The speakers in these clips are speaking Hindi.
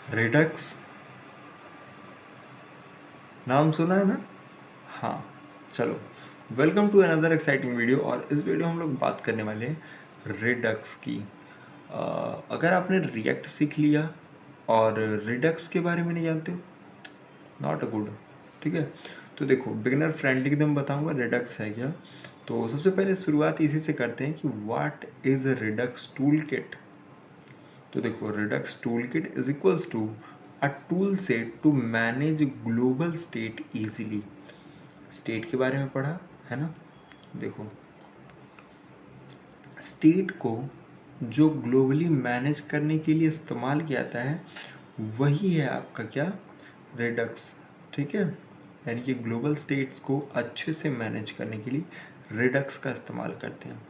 रिडक्स नाम सुना है ना? हाँ, चलो welcome to another exciting video. और इस वीडियो में हम लोग बात करने वाले हैं रिडक्स की। अगर आपने रिएक्ट सीख लिया और रिडक्स के बारे में नहीं जानते हो, नॉट अ गुड। ठीक है, तो देखो बिगिनर फ्रेंडली एकदम बताऊंगा रिडक्स है क्या। तो सबसे पहले शुरुआत इसी से करते हैं कि what is a Redux tool kit. तो देखो Redux tool kit is equals to a tool set to manage global state easily. State के बारे में पढ़ा है ना। देखो स्टेट को जो ग्लोबली मैनेज करने के लिए इस्तेमाल किया जाता है वही है आपका क्या, रिडक्स। ठीक है, यानी कि ग्लोबल स्टेट्स को अच्छे से मैनेज करने के लिए रिडक्स का इस्तेमाल करते हैं।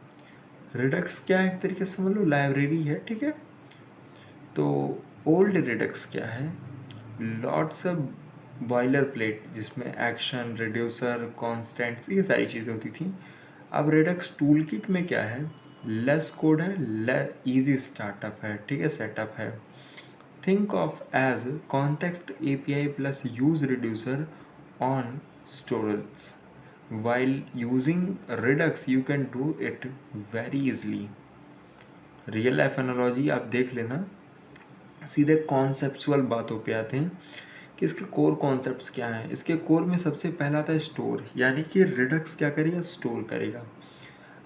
रिडक्स क्या है, एक तरीके से समझ लो लाइब्रेरी है। ठीक है, तो ओल्ड रिडक्स क्या है, लॉट्स ऑफ बॉयलर प्लेट जिसमें एक्शन रिड्यूसर कॉन्स्टेंट्स ये सारी चीज़ें होती थी। अब रिडक्स टूल किट में क्या है, लेस कोड है, इजी स्टार्टअप है। ठीक है, सेटअप है। Think of as context API plus use reducer on storage. while using redux you can do it very easily। Real life analogy आप देख लेना। सीधे कॉन्सेप्चुअल बातों पे आते हैं कि इसके कोर कॉन्सेप्ट्स क्या हैं। इसके कोर में सबसे पहला आता है स्टोर, यानी कि रिडक्स क्या करेगा, स्टोर करेगा।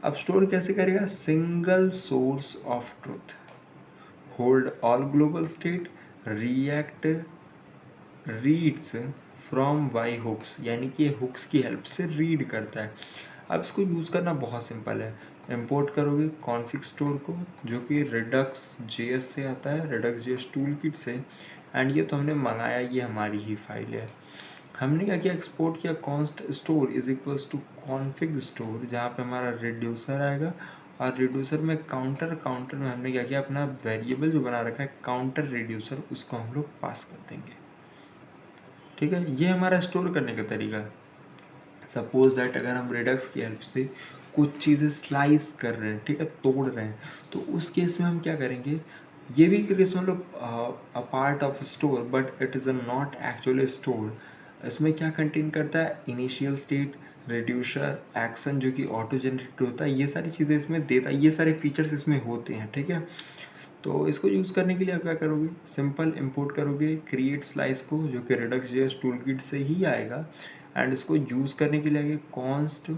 अब स्टोर कैसे करेगा, single source of truth, hold all global state, React reads from via hooks, यानी कि हुक्स की हेल्प से रीड करता है। अब इसको यूज़ करना बहुत सिंपल है। इंपोर्ट करोगे कॉन्फिग स्टोर को जो कि रिडक्स जेएस से आता है, रिडक्स जेएस टूल किट से। एंड ये तो हमने मंगाया, ये हमारी ही फाइल है। हमने क्या किया, एक्सपोर्ट किया const store is equals to config store, जहाँ पे हमारा रिड्यूसर आएगा। और रिड्यूसर में काउंटर में हमने क्या किया, अपना वेरिएबल जो बना रखा है काउंटर रिड्यूसर, उसको हम लोग पास कर देंगे। ठीक है, ये हमारा स्टोर करने का तरीका है। सपोज दैट अगर हम रिडक्स की हेल्प से कुछ चीज़ें स्लाइस कर रहे हैं, ठीक है, तोड़ रहे हैं, तो उस केस में हम क्या करेंगे, ये भी केस मतलब a part of store but it is a not actually store. इसमें क्या कंटेन करता है, इनिशियल स्टेट, रिड्यूसर, एक्शन जो कि ऑटो जनरेट होता है, ये सारी चीज़ें इसमें देता है, ये सारे फीचर्स इसमें होते हैं। ठीक है, तो इसको यूज़ करने के लिए आप क्या करोगे, सिंपल इंपोर्ट करोगे क्रिएट स्लाइस को जो कि रिडक्स जेएस टूल किट से ही आएगा। एंड इसको यूज़ करने के लिए आगे कॉन्स्ट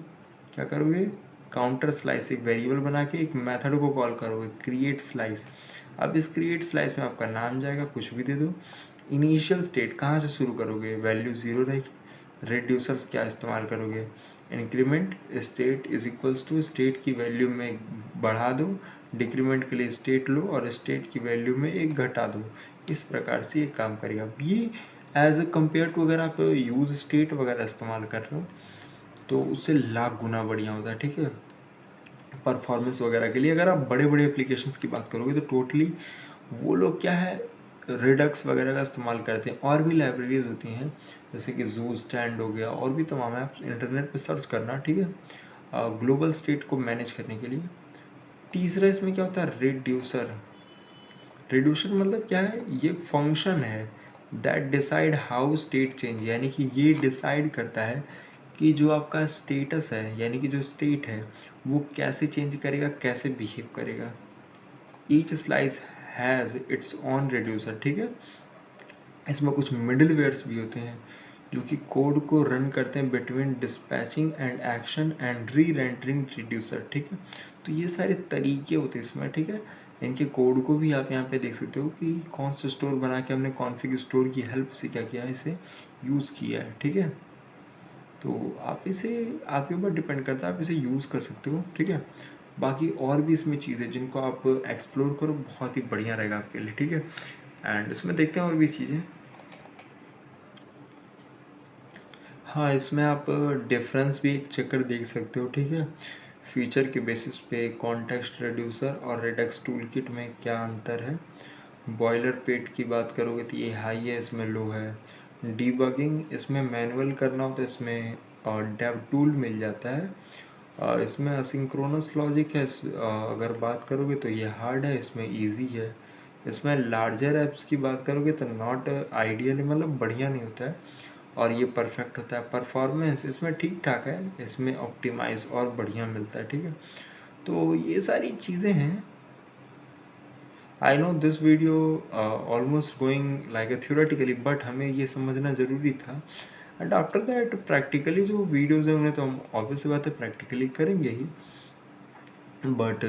क्या करोगे, काउंटर स्लाइस एक वेरिएबल बना के एक मेथड को कॉल करोगे क्रिएट स्लाइस। अब इस क्रिएट स्लाइस में आपका नाम जाएगा, कुछ भी दे दो। इनिशियल स्टेट कहाँ से शुरू करोगे, वैल्यू 0 रहेगी। रिड्यूसर्स क्या इस्तेमाल करोगे, increment state is equals to state की वैल्यू में बढ़ा दो, डिक्रीमेंट के लिए स्टेट लो और स्टेट की वैल्यू में एक घटा दो। इस प्रकार से ये काम करेगा। ये एज ए कम्पेयर टू अगर आप यूज स्टेट वगैरह इस्तेमाल कर रहे हो तो उससे लाख गुना बढ़िया होता है। ठीक है, परफॉर्मेंस वगैरह के लिए अगर आप बड़े बड़े एप्लीकेशंस की बात करोगे तो टोटली वो लोग क्या है, रिडक्स वगैरह का इस्तेमाल करते हैं। और भी लाइब्रेरीज होती हैं जैसे कि जू स्टैंड हो गया, और भी तमाम है, आप इंटरनेट पर सर्च करना। ठीक है, ग्लोबल स्टेट को मैनेज करने के लिए। तीसरा इसमें क्या होता है, रिड्यूसर। रिड्यूसर मतलब क्या है, ये फंक्शन है that decide how state change, यानी कि ये डिसाइड करता है कि जो आपका स्टेटस है, यानी कि जो स्टेट है वो कैसे चेंज करेगा, कैसे बिहेव करेगा। Each slice has its on reducer. ठीक है, इसमें कुछ मिडिल वेयर्स भी होते हैं जो कि कोड को रन करते हैं between dispatching and action and re rendering reducer. ठीक है, तो ये सारे तरीके होते हैं इसमें। ठीक है, इनके कोड को भी आप यहाँ पे देख सकते हो कि कौन सा स्टोर बना के हमने कॉन्फिग स्टोर की हेल्प से क्या किया है, इसे यूज़ किया है। ठीक है, तो आप इसे, आपके ऊपर डिपेंड करता है, आप इसे यूज़ कर सकते हो। ठीक है, बाकी और भी इसमें चीज़ें जिनको आप एक्सप्लोर करो, बहुत ही बढ़िया रहेगा आपके लिए। ठीक है, एंड इसमें देखते हैं और भी चीज़ें। हाँ, इसमें आप डिफरेंस भी एक चेक देख सकते हो। ठीक है, फीचर के बेसिस पे कॉन्टेक्स्ट रिड्यूसर और रिडक्स टूल किट में क्या अंतर है। बॉयलर पेट की बात करोगे तो ये हाई है, इसमें लो है। डीबगिंग इसमें मैनुअल करना हो तो इसमें डेव टूल मिल जाता है। इसमें असिंक्रोनस लॉजिक है, अगर बात करोगे तो ये हार्ड है, इसमें इजी है। इसमें लार्जर ऐप्स की बात करोगे तो नॉट आइडियल, मतलब बढ़िया नहीं होता है और ये परफेक्ट होता है। परफॉर्मेंस इसमें ठीक ठाक है, इसमें ऑप्टिमाइज और बढ़िया मिलता है, ठीक है। तो ये सारी चीज़ें हैं। I know this video almost going like a theoretically, but हमें ये समझना ज़रूरी था। एंड आफ्टर दैट प्रैक्टिकली जो वीडियोज़ हैं उन्हें तो हम ऑब्वियस बात है प्रैक्टिकली करेंगे ही, बट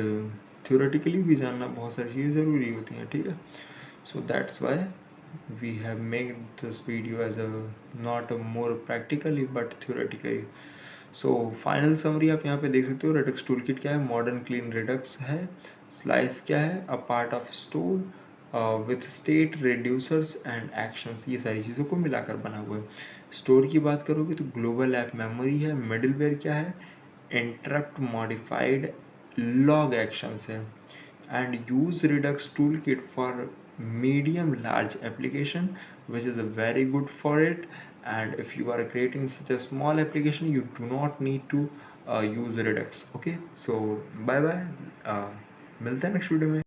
थ्योरेटिकली भी जानना बहुत सारी चीज़ें ज़रूरी होती हैं, ठीक है। So that's why we have made this video as a not a more practically but theoretically. So final summary आप यहाँ पे देख सकते हो। Redux toolkit क्या है, modern clean Redux है। Slice क्या है, a part of store with state reducers and actions, ये सारी चीज़ों को मिलाकर बना हुआ है। Store की बात करोगे तो global app memory है। Middleware क्या है, interrupt modified log actions है। And use Redux toolkit for medium large application, which is a very good for it. And if you are creating such a small application, you do not need to use Redux. Okay, so bye bye, मिलते हैं नेक्स्ट वीडियो में।